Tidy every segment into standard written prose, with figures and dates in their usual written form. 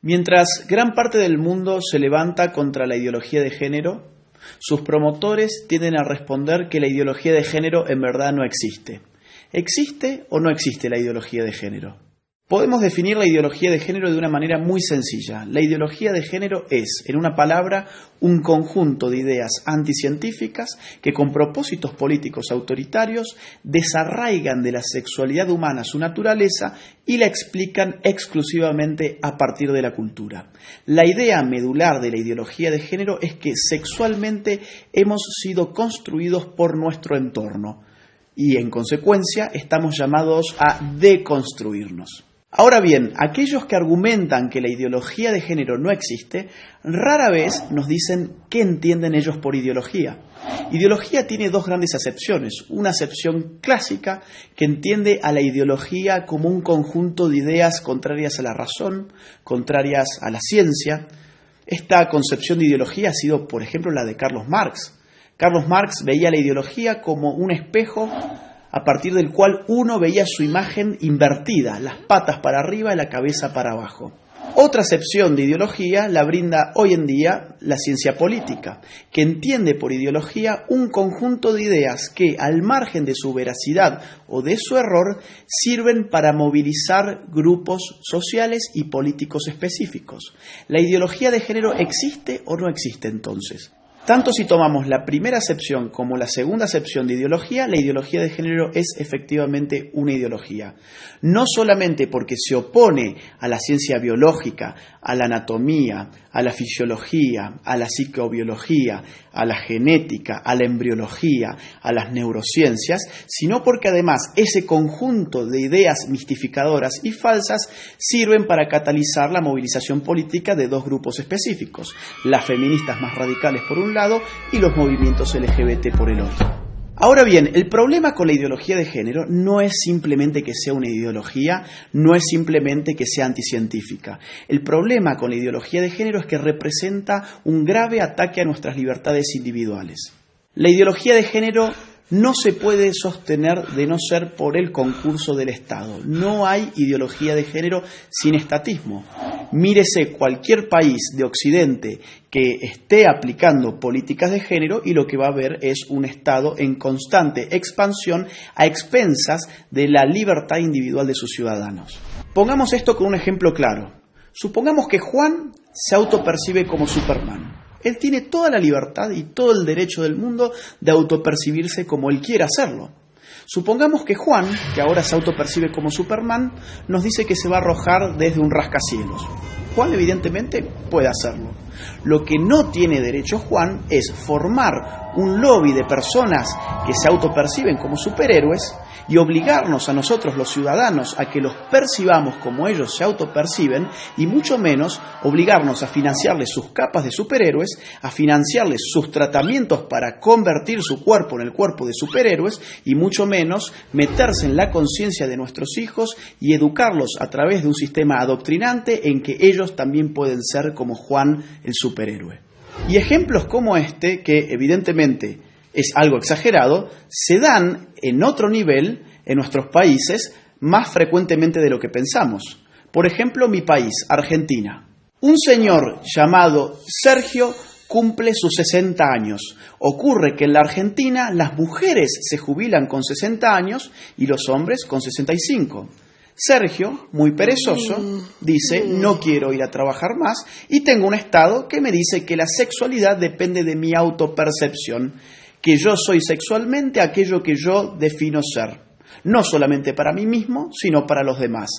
Mientras gran parte del mundo se levanta contra la ideología de género, sus promotores tienden a responder que la ideología de género en verdad no existe. ¿Existe o no existe la ideología de género? Podemos definir la ideología de género de una manera muy sencilla. La ideología de género es, en una palabra, un conjunto de ideas anticientíficas que con propósitos políticos autoritarios desarraigan de la sexualidad humana su naturaleza y la explican exclusivamente a partir de la cultura. La idea medular de la ideología de género es que sexualmente hemos sido construidos por nuestro entorno y, en consecuencia, estamos llamados a deconstruirnos. Ahora bien, aquellos que argumentan que la ideología de género no existe, rara vez nos dicen qué entienden ellos por ideología. Ideología tiene dos grandes acepciones. Una acepción clásica que entiende a la ideología como un conjunto de ideas contrarias a la razón, contrarias a la ciencia. Esta concepción de ideología ha sido, por ejemplo, la de Carlos Marx. Carlos Marx veía la ideología como un espejo a partir del cual uno veía su imagen invertida, las patas para arriba y la cabeza para abajo. Otra acepción de ideología la brinda hoy en día la ciencia política, que entiende por ideología un conjunto de ideas que, al margen de su veracidad o de su error, sirven para movilizar grupos sociales y políticos específicos. ¿La ideología de género existe o no existe entonces? Tanto si tomamos la primera acepción como la segunda acepción de ideología, la ideología de género es efectivamente una ideología. No solamente porque se opone a la ciencia biológica, a la anatomía, a la fisiología, a la psicobiología, a la genética, a la embriología, a las neurociencias, sino porque además ese conjunto de ideas mistificadoras y falsas sirven para catalizar la movilización política de dos grupos específicos, las feministas más radicales por un lado y los movimientos LGBT por el otro. Ahora bien, el problema con la ideología de género no es simplemente que sea una ideología, no es simplemente que sea anticientífica. El problema con la ideología de género es que representa un grave ataque a nuestras libertades individuales. La ideología de género no se puede sostener de no ser por el concurso del Estado. No hay ideología de género sin estatismo. Mírese cualquier país de Occidente que esté aplicando políticas de género y lo que va a ver es un Estado en constante expansión a expensas de la libertad individual de sus ciudadanos. Pongamos esto con un ejemplo claro. Supongamos que Juan se autopercibe como Superman. Él tiene toda la libertad y todo el derecho del mundo de autopercibirse como él quiera hacerlo. Supongamos que Juan, que ahora se autopercibe como Superman, nos dice que se va a arrojar desde un rascacielos. Juan evidentemente puede hacerlo. Lo que no tiene derecho Juan es formar un lobby de personas que se autoperciben como superhéroes y obligarnos a nosotros los ciudadanos a que los percibamos como ellos se autoperciben y mucho menos obligarnos a financiarles sus capas de superhéroes, a financiarles sus tratamientos para convertir su cuerpo en el cuerpo de superhéroes y mucho menos meterse en la conciencia de nuestros hijos y educarlos a través de un sistema adoctrinante en que ellos también pueden ser como Juan el superhéroe. Y ejemplos como este, que evidentemente es algo exagerado, se dan en otro nivel en nuestros países más frecuentemente de lo que pensamos. Por ejemplo, mi país, Argentina. Un señor llamado Sergio cumple sus 60 años. Ocurre que en la Argentina las mujeres se jubilan con 60 años y los hombres con 65. Sergio, muy perezoso, dice, no quiero ir a trabajar más y tengo un estado que me dice que la sexualidad depende de mi autopercepción, que yo soy sexualmente aquello que yo defino ser, no solamente para mí mismo, sino para los demás.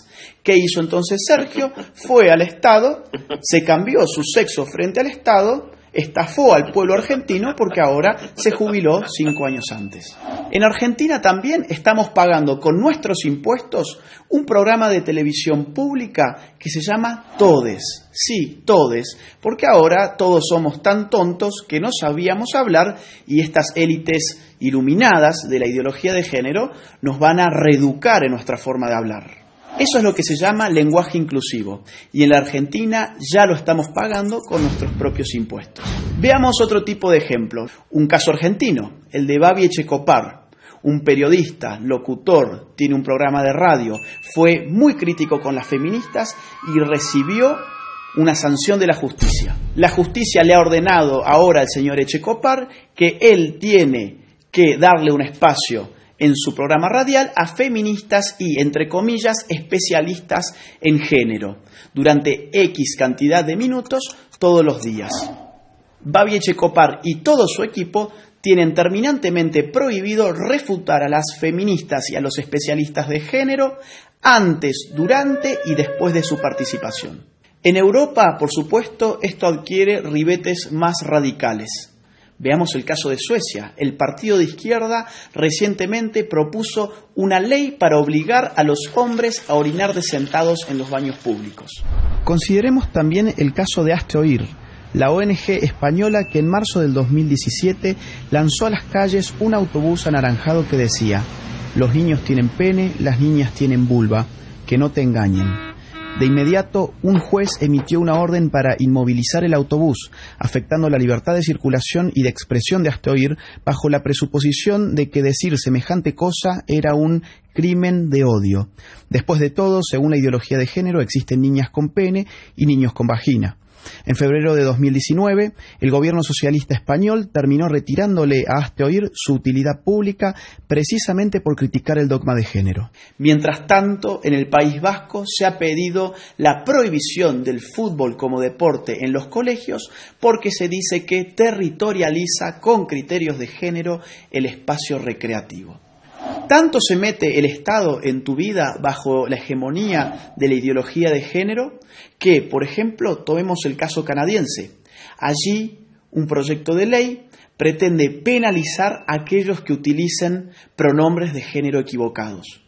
¿Qué hizo entonces Sergio? Fue al Estado, se cambió su sexo frente al Estado, estafó al pueblo argentino porque ahora se jubiló 5 años antes. En Argentina también estamos pagando con nuestros impuestos un programa de televisión pública que se llama Todes. Sí, Todes, porque ahora todos somos tan tontos que no sabíamos hablar y estas élites iluminadas de la ideología de género nos van a reeducar en nuestra forma de hablar. Eso es lo que se llama lenguaje inclusivo y en la Argentina ya lo estamos pagando con nuestros propios impuestos. Veamos otro tipo de ejemplo, un caso argentino, el de Babi Echecopar, un periodista, locutor, tiene un programa de radio, fue muy crítico con las feministas y recibió una sanción de la justicia. La justicia le ha ordenado ahora al señor Echecopar que él tiene que darle un espacio en su programa radial a feministas y, entre comillas, especialistas en género, durante X cantidad de minutos todos los días. Babi Echecopar y todo su equipo tienen terminantemente prohibido refutar a las feministas y a los especialistas de género antes, durante y después de su participación. En Europa, por supuesto, esto adquiere ribetes más radicales. Veamos el caso de Suecia. El partido de izquierda recientemente propuso una ley para obligar a los hombres a orinar sentados en los baños públicos. Consideremos también el caso de Hazte Oír, la ONG española que en marzo del 2017 lanzó a las calles un autobús anaranjado que decía: los niños tienen pene, las niñas tienen vulva, que no te engañen. De inmediato, un juez emitió una orden para inmovilizar el autobús, afectando la libertad de circulación y de expresión de Hazte Oír, bajo la presuposición de que decir semejante cosa era un crimen de odio. Después de todo, según la ideología de género, existen niñas con pene y niños con vagina. En febrero de 2019, el gobierno socialista español terminó retirándole a Hazte Oír su utilidad pública precisamente por criticar el dogma de género. Mientras tanto, en el País Vasco se ha pedido la prohibición del fútbol como deporte en los colegios porque se dice que territorializa con criterios de género el espacio recreativo. ¿Tanto se mete el Estado en tu vida bajo la hegemonía de la ideología de género que, por ejemplo, tomemos el caso canadiense? Allí, un proyecto de ley pretende penalizar a aquellos que utilicen pronombres de género equivocados.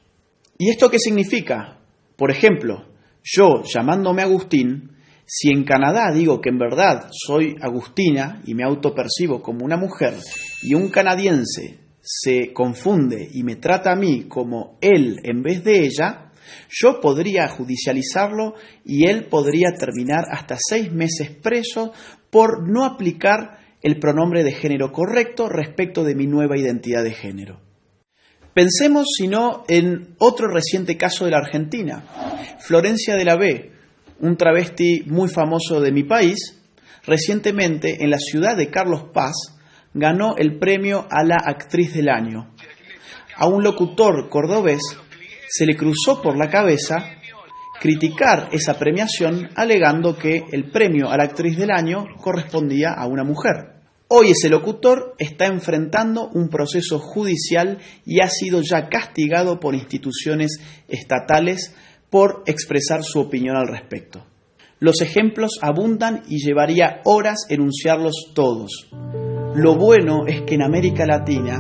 ¿Y esto qué significa? Por ejemplo, yo, llamándome Agustín, si en Canadá digo que en verdad soy Agustina y me autopercibo como una mujer, y un canadiense se confunde y me trata a mí como él en vez de ella, yo podría judicializarlo y él podría terminar hasta 6 meses preso por no aplicar el pronombre de género correcto respecto de mi nueva identidad de género. Pensemos, si no, en otro reciente caso de la Argentina. Florencia de la B, un travesti muy famoso de mi país, recientemente en la ciudad de Carlos Paz, ganó el premio a la actriz del año. A un locutor cordobés se le cruzó por la cabeza criticar esa premiación alegando que el premio a la actriz del año correspondía a una mujer. Hoy ese locutor está enfrentando un proceso judicial y ha sido ya castigado por instituciones estatales por expresar su opinión al respecto. Los ejemplos abundan y llevaría horas enunciarlos todos. Lo bueno es que en América Latina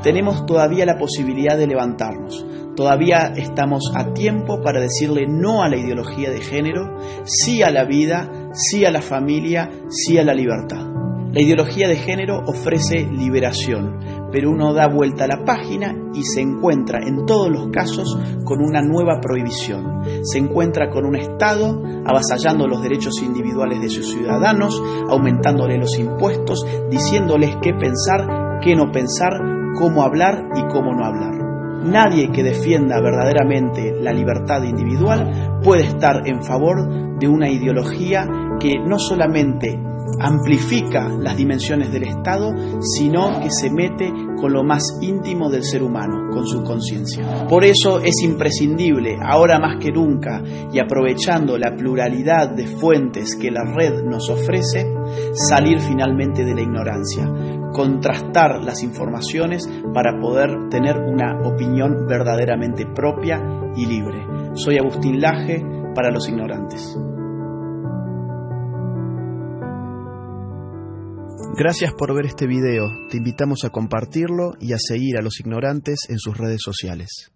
tenemos todavía la posibilidad de levantarnos. Todavía estamos a tiempo para decirle no a la ideología de género, sí a la vida, sí a la familia, sí a la libertad. La ideología de género ofrece liberación, pero uno da vuelta a la página y se encuentra en todos los casos con una nueva prohibición. Se encuentra con un Estado avasallando los derechos individuales de sus ciudadanos, aumentándole los impuestos, diciéndoles qué pensar, qué no pensar, cómo hablar y cómo no hablar. Nadie que defienda verdaderamente la libertad individual puede estar en favor de una ideología que no solamente amplifica las dimensiones del Estado, sino que se mete con lo más íntimo del ser humano, con su conciencia. Por eso es imprescindible, ahora más que nunca, y aprovechando la pluralidad de fuentes que la red nos ofrece, salir finalmente de la ignorancia, contrastar las informaciones para poder tener una opinión verdaderamente propia y libre. Soy Agustín Laje para Los Ignorantes. Gracias por ver este video, te invitamos a compartirlo y a seguir a Los Ignorantes en sus redes sociales.